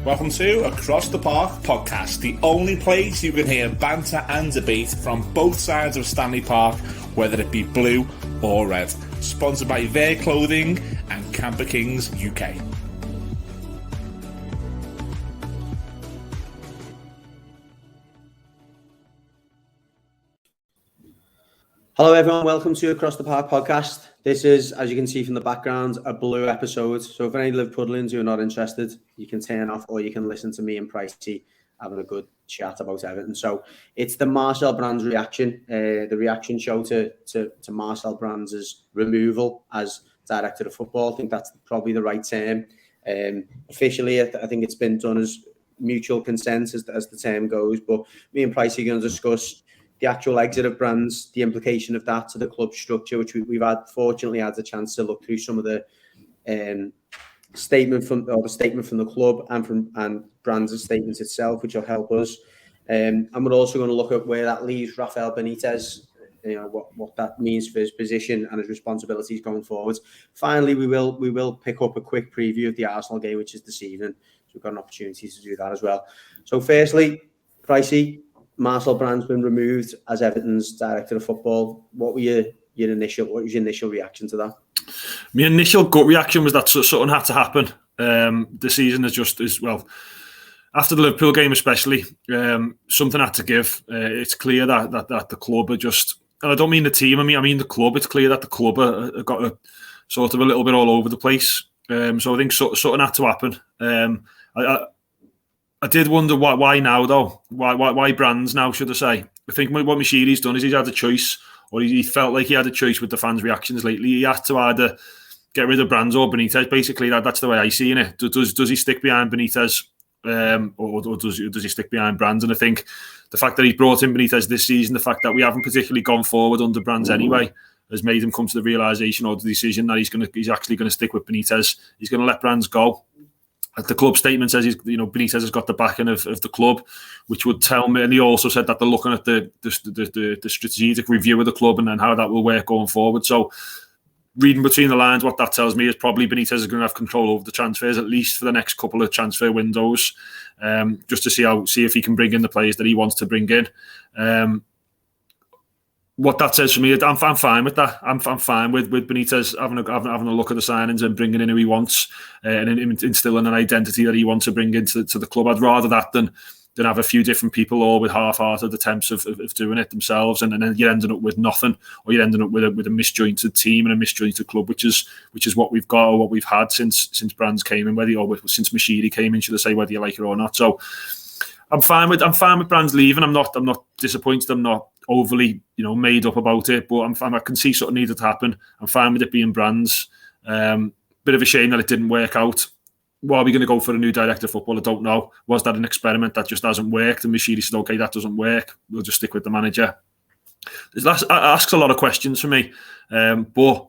Welcome to Across the Park podcast, the only place you can hear banter and debate from both sides of Stanley Park, whether it be blue or red. Sponsored by Their Clothing and Camper Kings UK. Hello everyone, welcome to Across the Park podcast. This is, as you can see from the background, a blue episode. So if any Liverpoolians who are not interested, you can turn off or you can listen to me and Pricey having a good chat about Everton. So it's the Marcel Brands reaction, the reaction show to Marcel Brands' removal as director of football. I think that's probably the right term. Officially, I think it's been done as mutual consent as the term goes. But me and Pricey are going to discuss the actual exit of Brands, the implication of that to the club structure, which we've fortunately had the chance to look through some of the statement from the club and Brands' statements itself, which will help us. And we're also going to look at where that leaves Rafael Benitez, what that means for his position and his responsibilities going forward. Finally, we will pick up a quick preview of the Arsenal game, which is this evening. So we've got an opportunity to do that as well. So firstly, Pricey, Marcel Brands been removed as Everton's director of football. What was your initial reaction to that? My initial gut reaction was that something had to happen. The season is well, after the Liverpool game especially, something had to give. It's clear that the club are just, and I don't mean the team, I mean the club. It's clear that the club are got a sort of a little bit all over the place. So I think something had to happen. I did wonder why now though. Why Brands now? Should I say? I think what Mashiri's done is he's had a choice, or he felt like he had a choice with the fans' reactions lately. He had to either get rid of Brands or Benitez. Basically, that's the way I see it. Does he stick behind Benitez, or does he stick behind Brands? And I think the fact that he brought in Benitez this season, the fact that we haven't particularly gone forward under Brands anyway, has made him come to the realisation or the decision that he's actually going to stick with Benitez. He's going to let Brands go. The club statement says Benitez has got the backing of the club, which would tell me. And he also said that they're looking at the strategic review of the club and how that will work going forward. So, reading between the lines, what that tells me is probably Benitez is going to have control over the transfers at least for the next couple of transfer windows, just to see if he can bring in the players that he wants to bring in. What that says for me, I'm fine with that. I'm fine with Benitez having a look at the signings and bringing in who he wants and instilling an identity that he wants to bring into the club. I'd rather that than have a few different people all with half-hearted attempts of doing it themselves, and then you're ending up with nothing, or you're ending up with a misjointed team and a misjointed club, which is what we've got or what we've had since Brands came in, since Mashiri came in, should I say, whether you like it or not. So I'm fine with Brands leaving. I'm not disappointed. I'm not overly made up about it, but I can see something needed to happen. I'm fine with it being Brands. Bit of a shame that it didn't work out. Are we going to go for a new director of football? I don't know. Was that an experiment that just hasn't worked? And Mashiri said, okay, that doesn't work. We'll just stick with the manager. That asks a lot of questions for me. But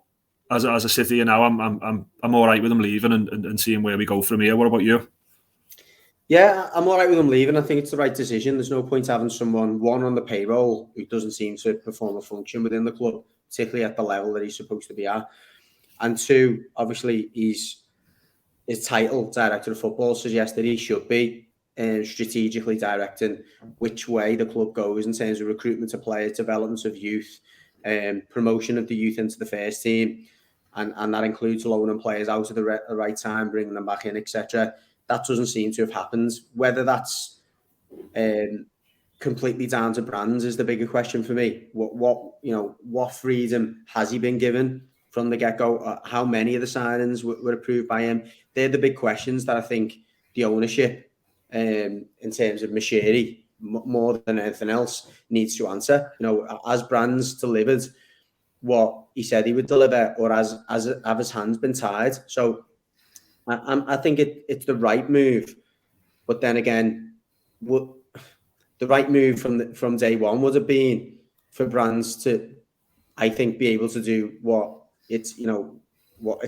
as I sit here now, I'm all right with him leaving and seeing where we go from here. What about you? Yeah, I'm all right with him leaving. I think it's the right decision. There's no point having someone, one, on the payroll who doesn't seem to perform a function within the club, particularly at the level that he's supposed to be at. And two, obviously, his title, Director of Football, suggests that he should be strategically directing which way the club goes in terms of recruitment of players, development of youth, promotion of the youth into the first team. And that includes loaning players out at the right time, bringing them back in, etc. That doesn't seem to have happened. Whether that's completely down to Brands is the bigger question for me. What freedom has he been given from the get-go? How many of the signings were approved by him? They're the big questions that I think the ownership, in terms of Mashiri, more than anything else, needs to answer. Has Brands delivered what he said he would deliver, or have his hands been tied? So I think it's the right move, but then again, the right move from day one would have been for Brands to, I think, be able to do what it's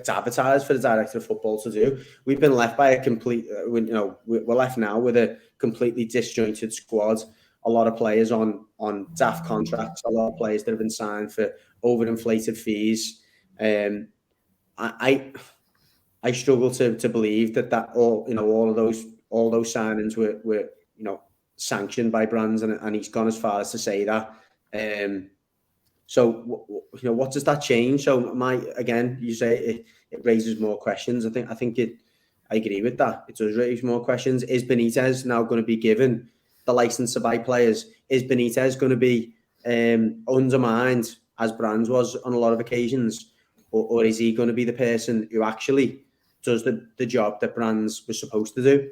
advertised for the director of football to do. We've been left by we're left now with a completely disjointed squad. A lot of players on daft contracts. A lot of players that have been signed for overinflated fees. I struggle to believe that all of all those signings were sanctioned by Brands, and he's gone as far as to say that. So what does that change? So you say it raises more questions. I agree with that. It does raise more questions. Is Benitez now going to be given the license to buy players? Is Benitez going to be undermined as Brands was on a lot of occasions, or is he going to be the person who actually does the job that Brands was supposed to do?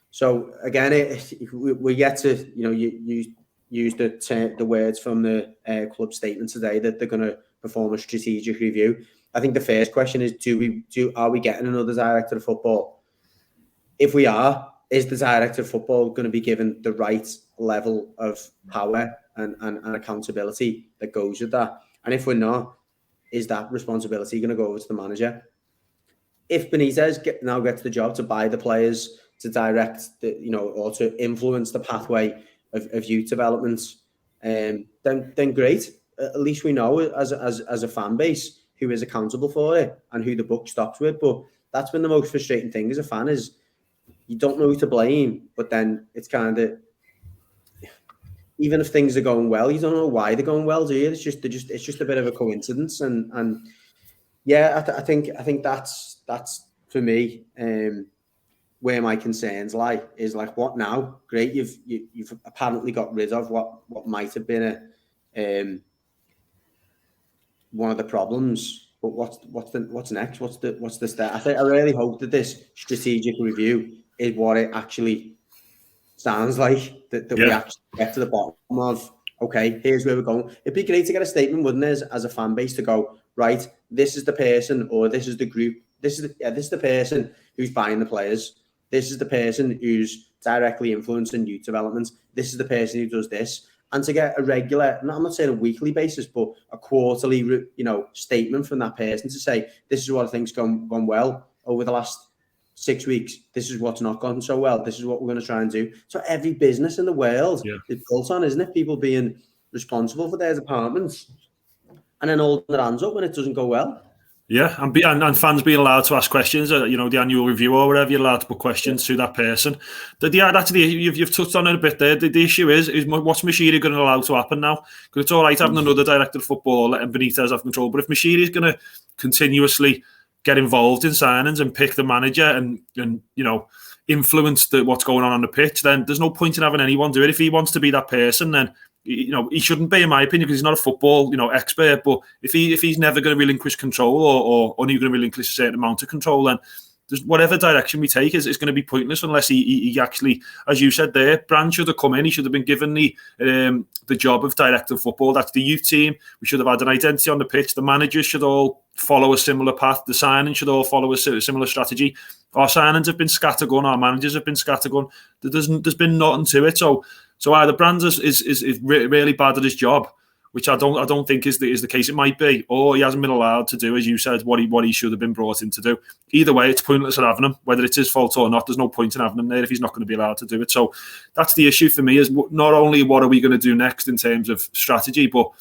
So again, we get to you use the words from the club statement today that they're going to perform a strategic review. I think the first question is: are we getting another director of football? If we are, is the director of football going to be given the right level of power and accountability that goes with that? And if we're not, is that responsibility going to go over to the manager? If Benitez now gets the job to buy the players, to direct or to influence the pathway of youth developments, then great. At least we know as a fan base who is accountable for it and who the buck stops with. But that's been the most frustrating thing as a fan, is you don't know who to blame, but then it's kind of, even if things are going well, you don't know why they're going well, do you? It's just a bit of a coincidence, and yeah, I think that's for me where my concerns lie. Is like, what now? Great, you've apparently got rid of what might have been one of the problems, but what's next? What's the step? I really hope that this strategic review is what it actually sounds like. That we actually get to the bottom of. Okay, here's where we're going. It'd be great to get a statement, wouldn't it, as a fan base, to go, right, this is the person, or this is the group. This is the person who's buying the players. This is the person who's directly influencing youth development. This is the person who does this. And to get a regular, I'm not saying a weekly basis, but a quarterly, statement from that person to say, this is what I think's gone well over the last 6 weeks. This is what's not gone so well. This is what we're going to try and do. So every business in the world is built on, isn't it? People being responsible for their departments, and then holding their hands up when it doesn't go well. Yeah, and fans being allowed to ask questions, the annual review or whatever, you're allowed to put questions to that person. You've touched on it a bit there. The issue is what's Moshiri going to allow to happen now? Because it's all right having another director of football, letting Benitez have control, but if Moshiri is going to continuously get involved in signings and pick the manager and influence what's going on the pitch, then there's no point in having anyone do it. If he wants to be that person, then he shouldn't be, in my opinion, because he's not a football expert. But if he's never going to relinquish control or only going to relinquish a certain amount of control, then whatever direction we take is going to be pointless unless he actually, as you said there, Brands should have come in. He should have been given the job of director of football. That's the youth team. We should have had an identity on the pitch. The managers should all follow a similar path. The signings should all follow a similar strategy. Our signings have been scattergun. Our managers have been scattergun. There's been nothing to it. So either Brands is really bad at his job, which I don't think is the case. It might be, or he hasn't been allowed to do, as you said, what he should have been brought in to do. Either way, it's pointless at having him. Whether it's his fault or not, there's no point in having him there if he's not going to be allowed to do it. So that's the issue for me, is not only what are we going to do next in terms of strategy, but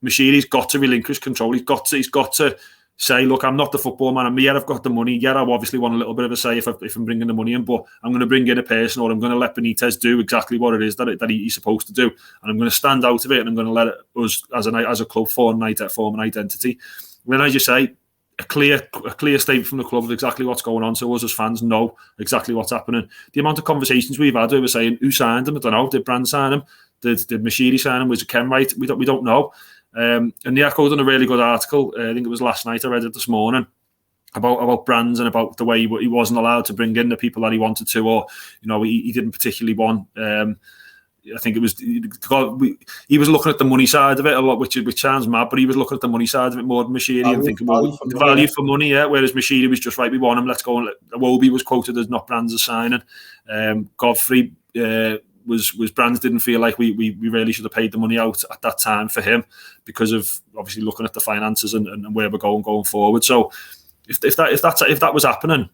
Moshiri's got to relinquish control. He's got to say, look, I'm not the football man. I've got the money. Yeah, I obviously want a little bit of a say if I'm bringing the money in, but I'm going to bring in a person, or I'm going to let Benitez do exactly what it is that he's supposed to do, and I'm going to stand out of it, and I'm going to let us as a club form an identity. And then, as you say, a clear statement from the club of exactly what's going on, so us as fans know exactly what's happening. The amount of conversations we've had, we were saying, who signed him? I don't know. Did Brands sign him? Did Moshiri sign him? Was it Ken Wright? We don't know. And the Echo done a really good article. I think it was last night. I read it this morning about Brands and about the way he wasn't allowed to bring in the people that he wanted to, or he didn't particularly want. I think it was he was looking at the money side of it a lot, which sounds mad, but he was looking at the money side of it more than Moshiri and thinking, well, the value for money, yeah. Whereas Moshiri was just right, we want him, let's go. And Iwobi was quoted as not Brands' signing. Godfrey. Was Brands didn't feel like we really should have paid the money out at that time for him because of obviously looking at the finances and where we're going forward. So if that was happening,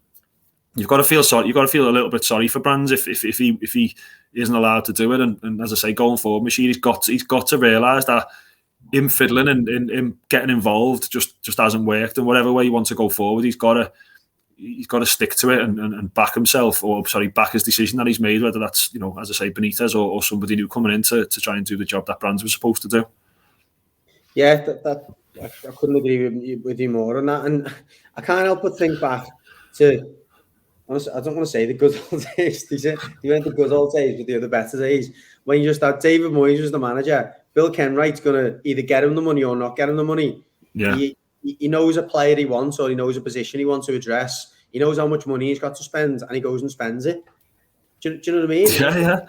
you've got to feel sorry. You've got to feel a little bit sorry for Brands if he isn't allowed to do it. And as I say, going forward, Moshiri's got to realise that him fiddling and him getting involved just hasn't worked. And whatever way he wants to go forward, he's got he's got to stick to it and back himself, or back his decision that he's made, whether that's, as I say, Benitez or somebody new coming in to try and do the job that Brands was supposed to do. Yeah, I couldn't agree with you more on that. And I can't help but think back to, I don't want to say the good old days. They weren't the good old days, but they were the better days. When you just had David Moyes as the manager, Bill Kenwright's going to either get him the money or not get him the money. Yeah. He knows a player he wants, or he knows a position he wants to address. He knows how much money he's got to spend, and he goes and spends it. Do you know what I mean? Yeah.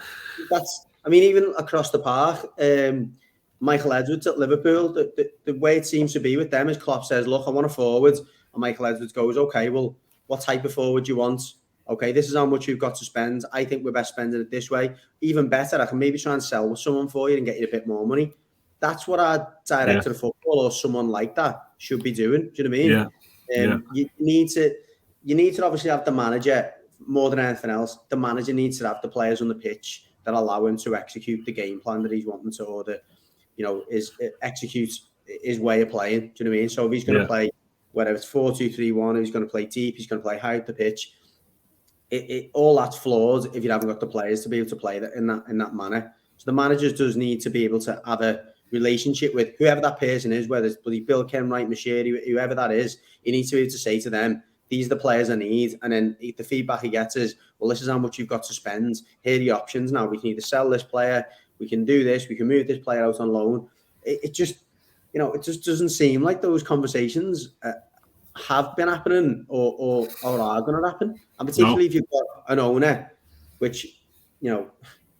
Even across the park, Michael Edwards at Liverpool, the way it seems to be with them is Klopp says, look, I want a forward. And Michael Edwards goes, okay, well, what type of forward do you want? Okay, this is how much you've got to spend. I think we're best spending it this way. Even better, I can maybe try and sell with someone for you and get you a bit more money. That's what our director of football or someone like that should be doing. Do you know what I mean? You need to obviously have the manager more than anything else. The manager needs to have the players on the pitch that allow him to execute the game plan that he's wanting to, or execute his way of playing. Do you know what I mean? So if he's going to play, whether it's 4-2-3-1, he's going to play deep, he's going to play high up the pitch. All that's flawed if you haven't got the players to be able to play that in that manner. So the manager does need to be able to have a relationship with whoever that person is, whether it's Bill Kenwright, Machiri, whoever that is. He needs to be able to say to them, these are the players I need. And then the feedback he gets is, well, this is how much you've got to spend. Here are the options now. We can either sell this player, we can do this, we can move this player out on loan. It just doesn't seem like those conversations have been happening or are going to happen. And particularly if you've got an owner, which,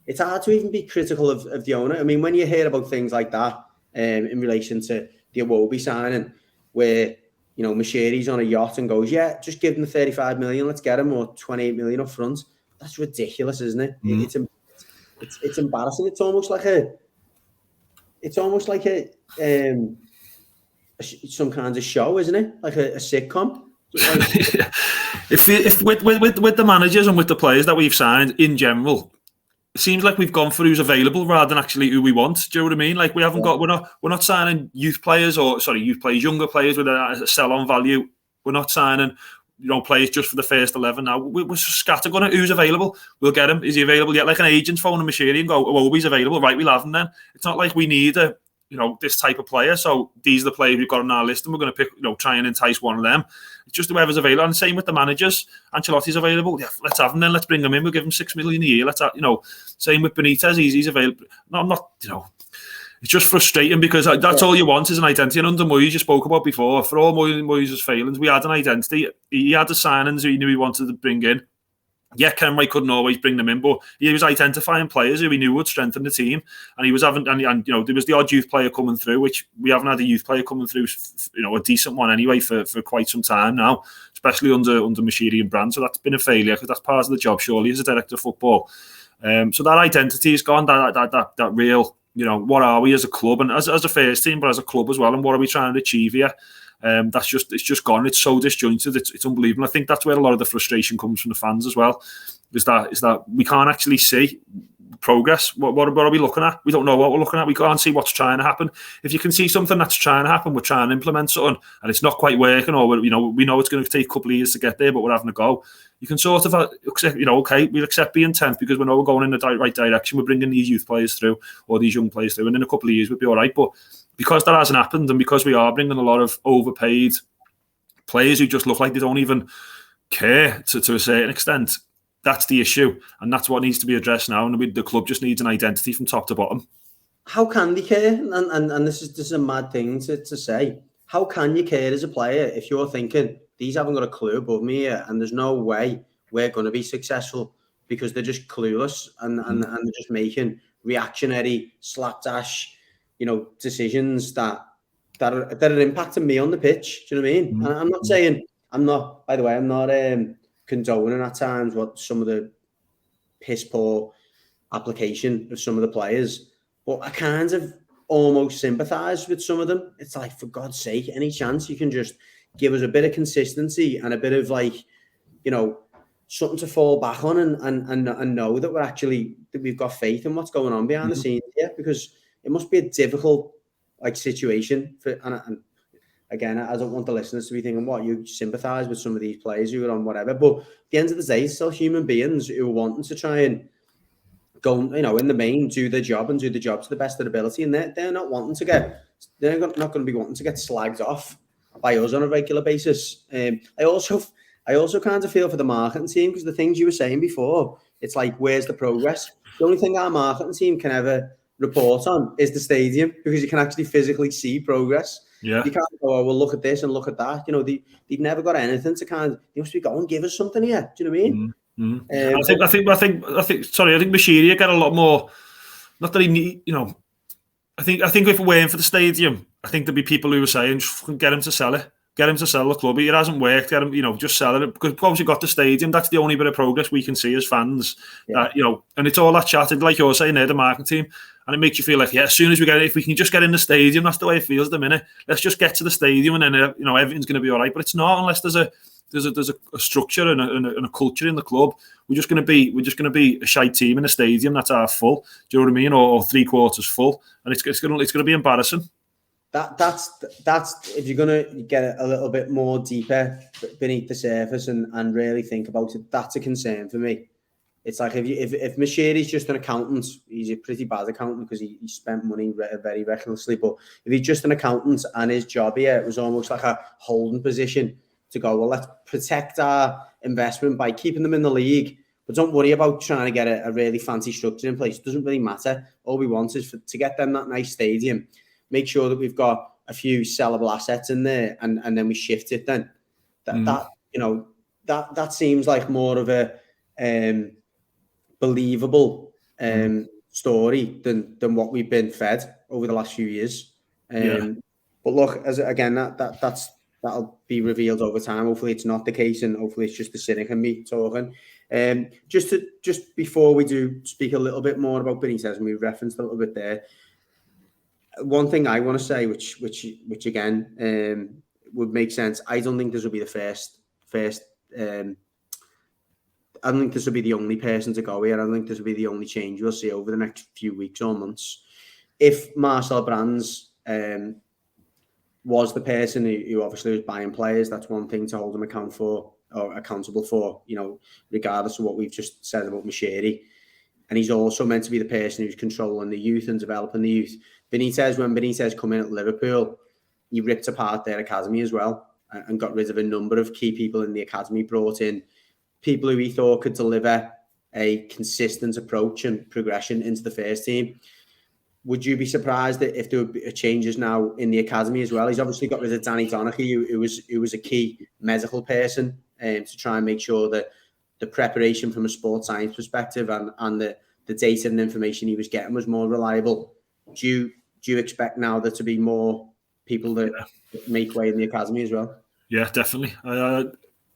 it's hard to even be critical of the owner. I mean, when you hear about things like that in relation to the Iwobi signing, where, Machiri's on a yacht and goes, yeah, just give them the 35 million, let's get him, or 28 million up front. That's ridiculous, isn't it? Mm. It's embarrassing. It's almost like a some kind of show, isn't it? Like a sitcom. If with the managers and with the players that we've signed in general, it seems like we've gone for who's available rather than actually who we want. Do you know what I mean? Like we haven't got, we're not signing younger players with a sell-on value. We're not signing, players just for the first 11 now. We're scattergun at who's available. We'll get him. Is he available yet? Like an agent's phoning Machiri and go, oh, he's available. Right, we'll have him then. It's not like we need this type of player. So these are the players we've got on our list and we're going to pick, try and entice one of them. It's just whoever's available. And same with the managers. Ancelotti's available. Yeah, let's have him then. Let's bring him in. We'll give him 6 million a year. Let's have, same with Benitez. He's available. No, I'm not, it's just frustrating because that's all you want is an identity. And under Moyes, you spoke about before, for all Moyes' failings, we had an identity. He had the signings he knew he wanted to bring in. Yeah, Kenwright couldn't always bring them in, but he was identifying players who he knew would strengthen the team. And he was having, and there was the odd youth player coming through, which we haven't had a youth player coming through, a decent one anyway for quite some time now, especially under Machiri and Brands. So that's been a failure because that's part of the job, surely, as a director of football. So that identity is gone. That real, what are we as a club and as a first team, but as a club as well, and what are we trying to achieve here? It's just gone. It's so disjointed. It's unbelievable. I think that's where a lot of the frustration comes from the fans as well. Is that we can't actually see progress. What are we looking at? We don't know what we're looking at. We can't see what's trying to happen. If you can see something that's trying to happen, we're trying to implement something, and it's not quite working, or we know it's going to take a couple of years to get there, but we're having a go. You can sort of accept, okay, we'll accept being 10th because we know we're going in the right direction. We're bringing these youth players through or these young players through, and in a couple of years we'll be all right. But because that hasn't happened, and because we are bringing a lot of overpaid players who just look like they don't even care to a certain extent, that's the issue, and that's what needs to be addressed now. And the club just needs an identity from top to bottom. How can they care? And this is a mad thing to say. How can you care as a player if you're thinking these haven't got a clue above me here, and there's no way we're going to be successful because they're just clueless and they're just making reactionary slapdash, decisions that are impacting me on the pitch. Do you know what I mean? And I'm not saying I'm not condoning at times what some of the piss poor application of some of the players, but I kind of almost sympathise with some of them. It's like, for God's sake, any chance you can just give us a bit of consistency and a bit of something to fall back on and know that that we've got faith in what's going on behind the scenes here, because it must be a difficult situation for, and again, I don't want the listeners to be thinking, what, you sympathise with some of these players who are on whatever. But at the end of the day, it's still human beings who are wanting to try and go, in the main, do their job and do the job to the best of their ability. And they're not wanting to get, they're not going to be wanting to get slagged off by us on a regular basis. I also kind of feel for the marketing team, because the things you were saying before, it's like, where's the progress? The only thing our marketing team can ever report on is the stadium, because you can actually physically see progress. Yeah. You can't go, oh, well, look at this and look at that. They've never got anything to kind of, they must be going, give us something here. Do you know what I mean? I think Mashiri get a lot more. Not that he need, I think if it weren't for the stadium, I think there'd be people who were saying, just get him to sell it, get him to sell the club. It hasn't worked. Get him, just sell it, because we've obviously got the stadium. That's the only bit of progress we can see as fans. Yeah. And it's all that chatted, like you're saying there, the marketing team, and it makes you feel like, as soon as we get it, if we can just get in the stadium, that's the way it feels at the minute. Let's just get to the stadium, and then everything's going to be all right. But it's not, unless there's a structure and a culture in the club. We're just going to be a shite team in a stadium that's half full. Do you know what I mean, or 3/4 full, and it's going to be embarrassing. That's if you're going to get a little bit more deeper beneath the surface and really think about it, that's a concern for me. It's like if Mashiri's just an accountant, he's a pretty bad accountant because he spent money very recklessly. But if he's just an accountant and his job here, it was almost like a holding position to go, well, let's protect our investment by keeping them in the league, but don't worry about trying to get a really fancy structure in place. It doesn't really matter. All we want is to get them that nice stadium, make sure that we've got a few sellable assets in there, and then we shift it then. That seems like more of a believable story than what we've been fed over the last few years. But look, that'll be revealed over time. Hopefully it's not the case, and hopefully it's just the cynic and me talking. Just before we do speak a little bit more about Benitez, and we referenced a little bit there, one thing I want to say, which again would make sense. I don't think this will be the first. I don't think this will be the only person to go here. I don't think this will be the only change we'll see over the next few weeks or months. If Marcel Brands was the person who obviously was buying players, that's one thing to hold him accountable for, regardless of what we've just said about Mashiri. And he's also meant to be the person who's controlling the youth and developing the youth. When Benitez come in at Liverpool, he ripped apart their academy as well and got rid of a number of key people in the academy, brought in people who he thought could deliver a consistent approach and progression into the first team. Would you be surprised if there would be changes now in the academy as well? He's obviously got rid of Danny Donaghy, who was a key medical person to try and make sure that the preparation from a sports science perspective and the data and information he was getting was more reliable. Do you expect now there to be more people that make way in the academy as well? Yeah, definitely.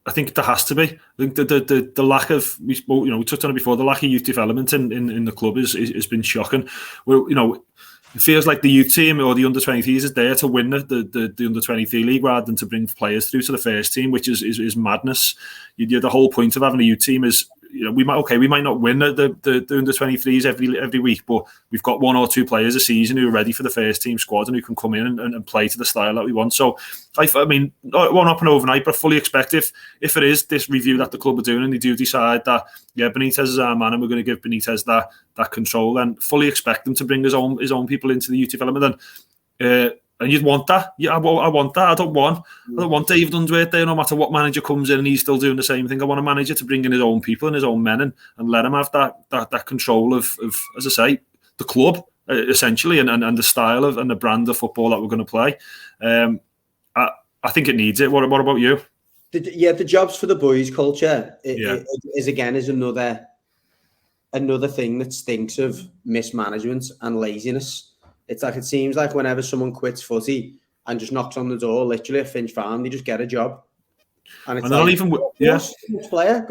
I think there has to be. I think the lack of, we touched on it before, the lack of youth development in the club has been shocking. It feels like the youth team or the under-23s is there to win the under-23 league rather than to bring players through to the first team, which is madness. The whole point of having a youth team is, we might not win the under-23s every week, but we've got one or two players a season who are ready for the first team squad and who can come in and play to the style that we want. So, I mean, it won't happen overnight, but I fully expect if it is this review that the club are doing and they do decide that, Benitez is our man and we're going to give Benitez that control, then fully expect them to bring his own people into the youth development. And you'd want that. Yeah, I want that. I don't want David Unsworth there, no matter what manager comes in and he's still doing the same thing. I want a manager to bring in his own people and his own men and let him have that control of, as I say, the club, essentially, and the style of and the brand of football that we're going to play. I think it needs it. What about you? The jobs for the boys culture is another thing that stinks of mismanagement and laziness. It's like, it seems like whenever someone quits footy and just knocks on the door, literally at Finch Farm, they just get a job. And it's player.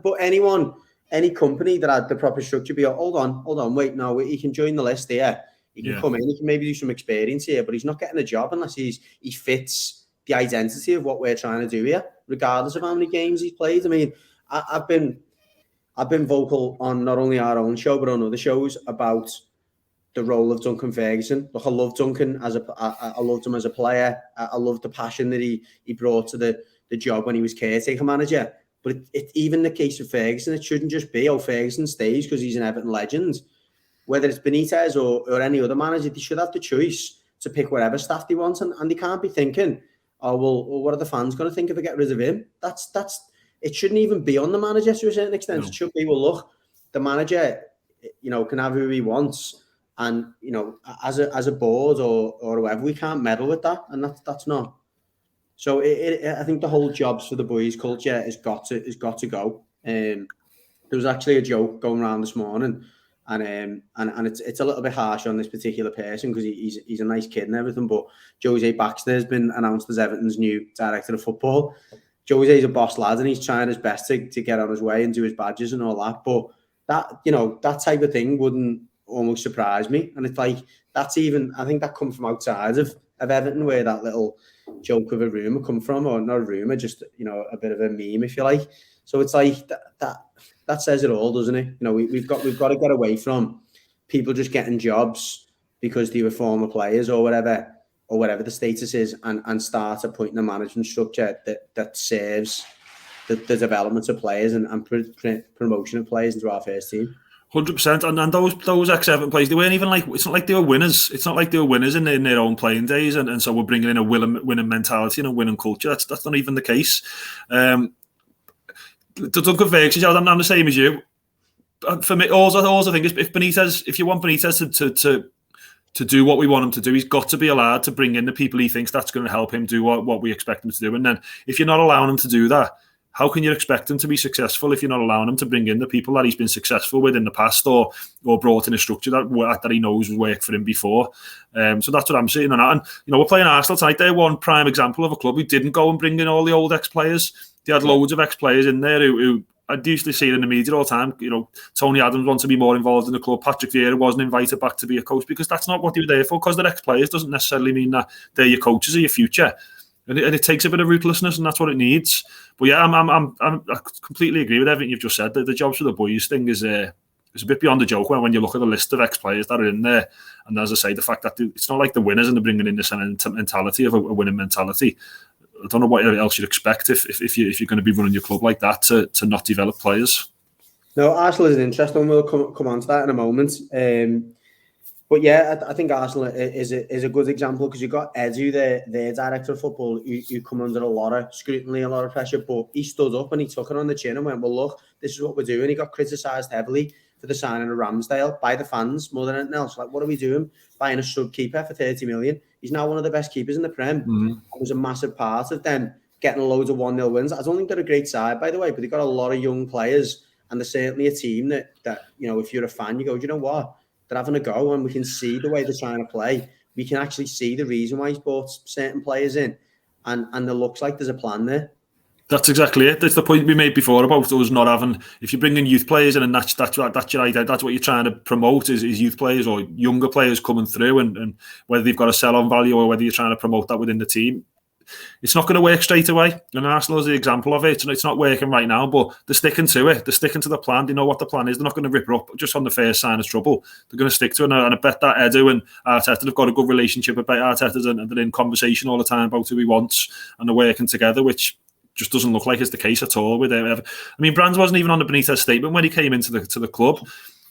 But any company that had the proper structure, be like, hold on, wait, no, he can join the list here. He can come in, he can maybe do some experience here, but he's not getting a job unless he fits the identity of what we're trying to do here, regardless of how many games he's played. I mean, I've been vocal on not only our own show, but on other shows about the role of Duncan Ferguson. Look, I love Duncan I loved him as a player. I loved the passion that he brought to the job when he was caretaker manager. But even the case of Ferguson, it shouldn't just be, Ferguson stays because he's an Everton legend. Whether it's Benitez or any other manager, they should have the choice to pick whatever staff they want, and they can't be thinking, oh well, what are the fans going to think if I get rid of him? That's it shouldn't even be on the manager to a certain extent. No. It should be, well, look, the manager, can have who he wants, and as a board or whoever, we can't meddle with that, and that's not. So I think the whole jobs for the boys culture has got to go. There was actually a joke going around this morning, and it's a little bit harsh on this particular person because he's a nice kid and everything. But Jose Baxter has been announced as Everton's new director of football. Jose's a boss lad and he's trying his best to get on his way and do his badges and all that. But that type of thing wouldn't almost surprise me. And it's like I think that comes from outside of Everton, where that little joke of a rumour come from, or not a rumour, just a bit of a meme, if you like. So it's like that says it all, doesn't it? We've got to get away from people just getting jobs because they were former players or whatever the status is, and start appointing a management structure that serves the development of players and promotion of players into our first team. 100%, and those ex-Everton players, they weren't even like, it's not like they were winners. It's not like they were winners in their own playing days, and so we're bringing in a winning mentality and a winning culture. That's not even the case. The Duncan Ferguson, I'm the same as you. For me, all I think is if you want Benitez to do what we want him to do, he's got to be allowed to bring in the people he thinks that's going to help him do what we expect him to do. And then if you're not allowing him to do that, how can you expect him to be successful if you're not allowing him to bring in the people that he's been successful with in the past, or brought in a structure that he knows will work for him before? So that's what I'm saying. And we're playing Arsenal tonight. They're one prime example of a club who didn't go and bring in all the old ex-players. They had loads of ex-players in there who I'd usually see it in the media all the time. Tony Adams wants to be more involved in the club. Patrick Vieira wasn't invited back to be a coach because that's not what they were there for. Because they're ex-players doesn't necessarily mean that they're your coaches or your future. And it takes a bit of ruthlessness, and that's what it needs. But yeah, I completely agree with everything you've just said. The jobs for the boys thing is a bit beyond a joke when you look at the list of ex-players that are in there. And as I say, the fact that it's not like the winners and they're bringing in this mentality of a winning mentality. I don't know what else you'd expect if you're going to be running your club like that to not develop players. No, Arsenal is an interesting one. We'll come on to that in a moment. But yeah, I think Arsenal is a good example because you've got Edu, their director of football, who come under a lot of scrutiny, a lot of pressure, but he stood up and he took it on the chin and went, well, look, this is what we're doing. He got criticised heavily for the signing of Ramsdale by the fans more than anything else. Like, what are we doing? Buying a sub keeper for 30 million. He's now one of the best keepers in the Prem. Mm-hmm. It was a massive part of them getting loads of 1-0 wins. I don't think they're a great side, by the way, but they've got a lot of young players, and they're certainly a team that if you're a fan, you go, do you know what? They're having a go, and we can see the way they're trying to play. We can actually see the reason why he's brought certain players in, and it looks like there's a plan there. That's exactly it. That's the point we made before about us not having. If you bring in youth players in, and that's your idea. That's what you're trying to promote is youth players or younger players coming through, and whether they've got a sell-on value or whether you're trying to promote that within the team. It's not going to work straight away. And Arsenal is the example of it. It's not working right now, but they're sticking to it. They're sticking to the plan. They know what the plan is. They're not going to rip her up just on the first sign of trouble. They're going to stick to it. And I bet that Edu and Arteta have got a good relationship about Arteta, and they're in conversation all the time about who he wants, and they're working together, which just doesn't look like it's the case at all with him. I mean, Brands wasn't even on the Benitez statement when he came into the club.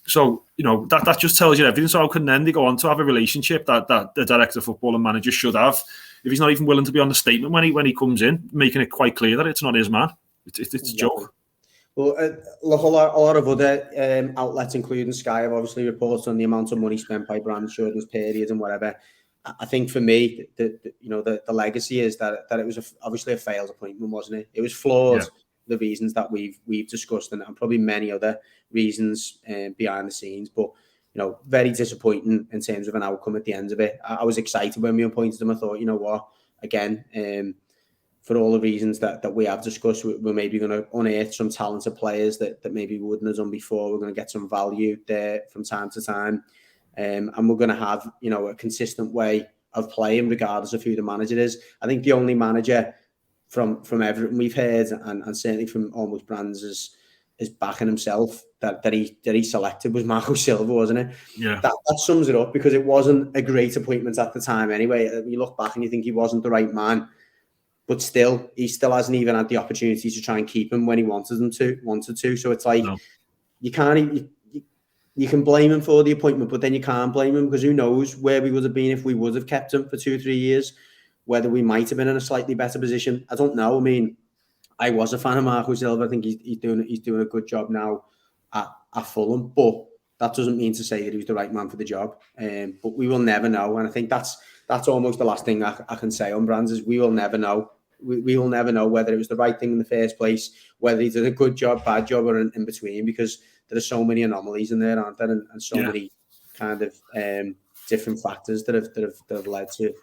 So, that just tells you everything. So how can then they go on to have a relationship that the director of football and manager should have if he's not even willing to be on the statement when he comes in, making it quite clear that it's not his man? It's a joke. Well, look, a lot of other outlets, including Sky, have obviously reported on the amount of money spent by Brands during this period and whatever. I think for me, the legacy is that it was obviously a failed appointment, wasn't it? It was flawed. Yeah. The reasons that we've discussed, and probably many other reasons behind the scenes, but very disappointing in terms of an outcome at the end of it. I was excited when we appointed him. I thought, you know what, again, for all the reasons that we have discussed, we're maybe going to unearth some talented players that maybe we wouldn't have done before. We're going to get some value there from time to time, and we're going to have a consistent way of playing regardless of who the manager is. I think the only manager from Everton we've heard, and certainly from almost Brands' backing himself that he selected was Marco Silva, wasn't it? Yeah. That sums it up, because it wasn't a great appointment at the time anyway. You look back and you think he wasn't the right man, but still, he still hasn't even had the opportunity to try and keep him when he wanted to. So it's like, you can't. You can blame him for the appointment, but then you can't blame him, because who knows where we would have been if we would have kept him for 2 or 3 years, whether we might have been in a slightly better position. I don't know. I mean, I was a fan of Marco Silva. I think he's doing a good job now at Fulham, but that doesn't mean to say that he was the right man for the job. But we will never know, and I think that's almost the last thing I can say on Brands is we will never know. We will never know whether it was the right thing in the first place, whether he did a good job, bad job, or in between, because there are so many anomalies in there, aren't there, and so many kind of different factors that have led to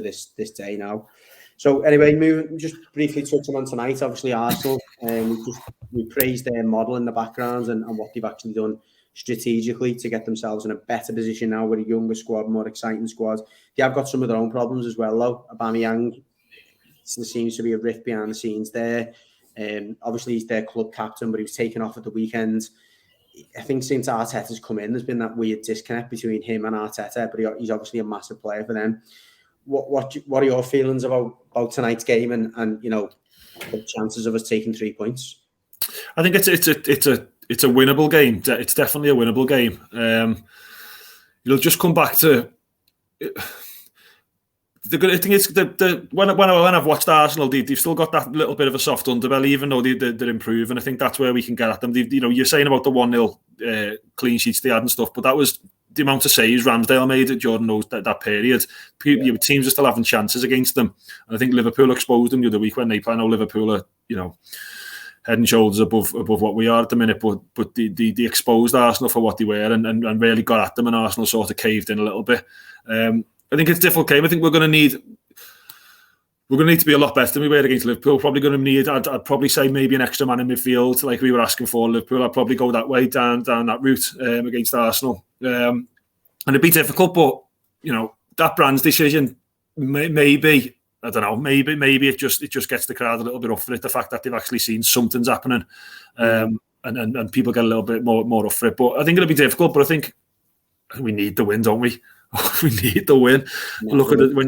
this day now. So anyway, just briefly touching on tonight, obviously Arsenal, we praised their model in the background and what they've actually done strategically to get themselves in a better position now with a younger squad, more exciting squad. They have got some of their own problems as well, though. Aubameyang, there seems to be a rift behind the scenes there. Obviously, he's their club captain, but he was taken off at the weekend. I think since Arteta's come in, there's been that weird disconnect between him and Arteta, but he's obviously a massive player for them. What are your feelings about tonight's game and the chances of us taking 3 points? I think it's a winnable game. It's definitely a winnable game. You'll just come back to the good thing is when I've watched Arsenal, they've still got that little bit of a soft underbelly, even though they're improving. I think that's where we can get at them. You're saying about the 1-0 clean sheets they had and stuff, but that was the amount of saves Ramsdale made during that period. Teams are still having chances against them, and I think Liverpool exposed them the other week when they play. I know Liverpool are head and shoulders above what we are at the minute, but they exposed Arsenal for what they were and really got at them, and Arsenal sort of caved in a little bit. I think it's a difficult game. I think we're going to need to be a lot better than we were against Liverpool. Probably going to need, I'd probably say maybe an extra man in midfield, like we were asking for Liverpool. I'd probably go that way, down that route against Arsenal. And it'd be difficult, but that Brands decision maybe, I don't know, maybe it just gets the crowd a little bit up for it. The fact that they've actually seen something's happening, and people get a little bit more up for it. But I think it'll be difficult. But I think we need the win, don't we? We need the win. When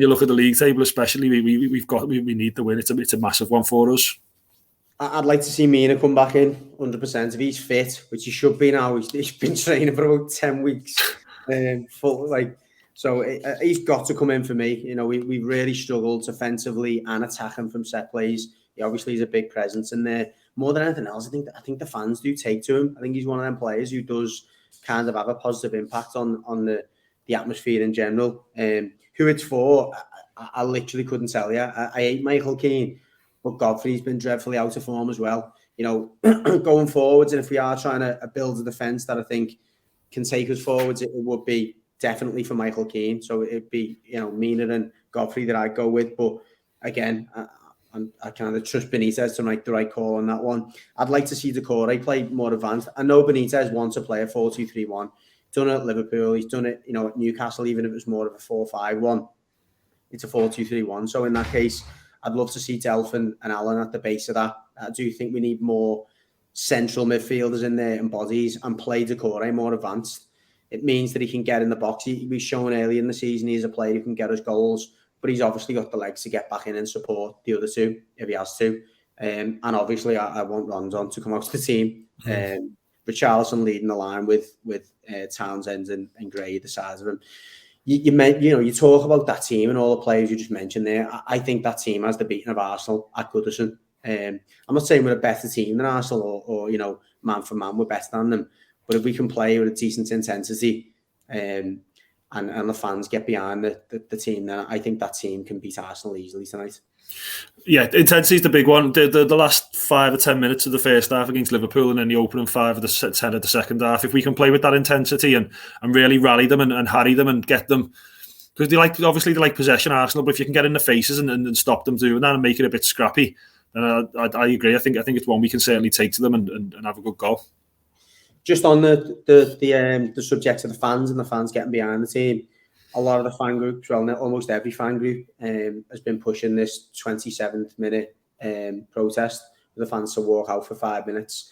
you look at the league table, especially, we need the win. It's a massive one for us. I'd like to see Mina come back in 100% if he's fit, which he should be now. He's been training for about 10 weeks, so he's got to come in for me. We've really struggled offensively and attacking from set plays. He obviously is a big presence in there. More than anything else, I think the fans do take to him. I think he's one of them players who does kind of have a positive impact on the atmosphere in general. Who it's for, I literally couldn't tell you. I hate Michael Keane, but Godfrey's been dreadfully out of form as well. Going forwards, and if we are trying to build a defence that I think can take us forwards, it would be definitely for Michael Keane. So it'd be Mina and Godfrey that I'd go with. But again, I kind of trust Benitez to make the right call on that one. I'd like to see Decore play more advanced. I know Benitez wants to play a 4-2-3-1. Done it at Liverpool. He's done it, at Newcastle. Even if it was more of a 4-5-1, it's a 4-2-3-1. So in that case, I'd love to see Delphin and Allen at the base of that. I do think we need more central midfielders in there and bodies, and play Decore more advanced. It means that he can get in the box. We've shown early in the season he's a player who can get us goals, but he's obviously got the legs to get back in and support the other two if he has to. And obviously, I want Rondon to come out to the team. Richarlison leading the line with Townsend and Gray at the sides of him. You talk about that team and all the players you just mentioned there. I think that team has the beating of Arsenal at Goodison. I'm not saying we're a better team than Arsenal or man for man, we're better than them. But if we can play with a decent intensity and the fans get behind the team, then I think that team can beat Arsenal easily tonight. Yeah, intensity is the big one. The last 5 or 10 minutes of the first half against Liverpool, and then the opening 5 of the 10 of the second half. If we can play with that intensity and really rally them and harry them and get them, because they like possession, Arsenal. But if you can get in the faces and stop them doing that and make it a bit scrappy, then I agree. I think it's one we can certainly take to them and have a good go. Just on the subject of the fans and the fans getting behind the team, a lot of the fan groups, well, almost every fan group has been pushing this 27th minute protest for the fans to walk out for 5 minutes.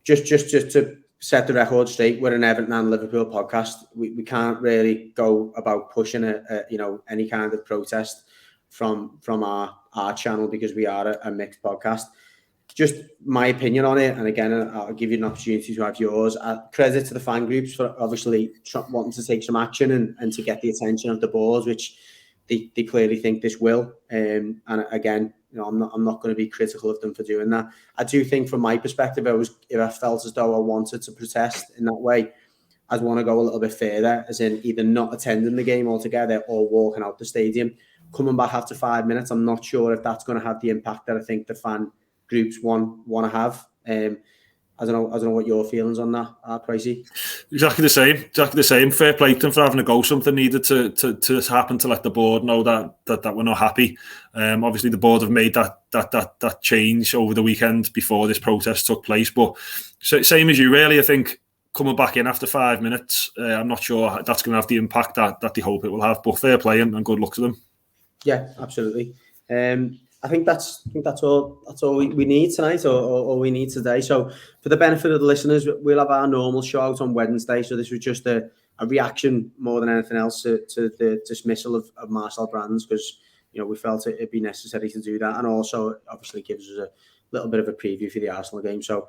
Just to set the record straight, we're an Everton and Liverpool podcast. We can't really go about pushing any kind of protest from our channel because we are a mixed podcast. Just my opinion on it, and again, I'll give you an opportunity to have yours. Credit to the fan groups for obviously wanting to take some action and to get the attention of the boards, which they clearly think this will. And again, I'm not going to be critical of them for doing that. I do think, from my perspective, if I felt as though I wanted to protest in that way, I'd want to go a little bit further, as in either not attending the game altogether or walking out the stadium, coming back after 5 minutes. I'm not sure if that's going to have the impact that I think the fan groups want to have. I don't know what your feelings on that are, Pricey. Exactly the same. Fair play to them for having a go. Something needed to happen to let the board know that we're not happy. Obviously, the board have made that change over the weekend before this protest took place. But same as you, really. I think coming back in after 5 minutes, I'm not sure that's going to have the impact that they hope it will have. But fair play and good luck to them. Yeah, absolutely. I think that's all we need tonight, or we need today. So for the benefit of the listeners, we'll have our normal show out on Wednesday. So this was just a reaction more than anything else to the dismissal of Marcel Brands, because we felt it'd be necessary to do that, and also obviously gives us a little bit of a preview for the Arsenal game. So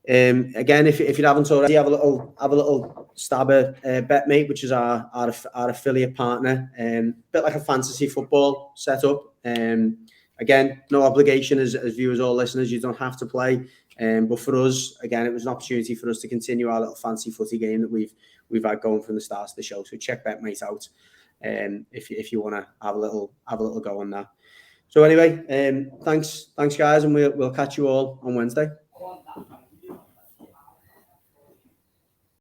again, if you haven't already, have a little stab at BetMate, which is our affiliate partner, bit like a fantasy football setup. Again, no obligation as viewers or listeners. You don't have to play. But for us, again, it was an opportunity for us to continue our little fancy footy game that we've had going from the start of the show. So check BetMate out if you want to have a little go on that. So anyway, thanks guys, and we'll catch you all on Wednesday.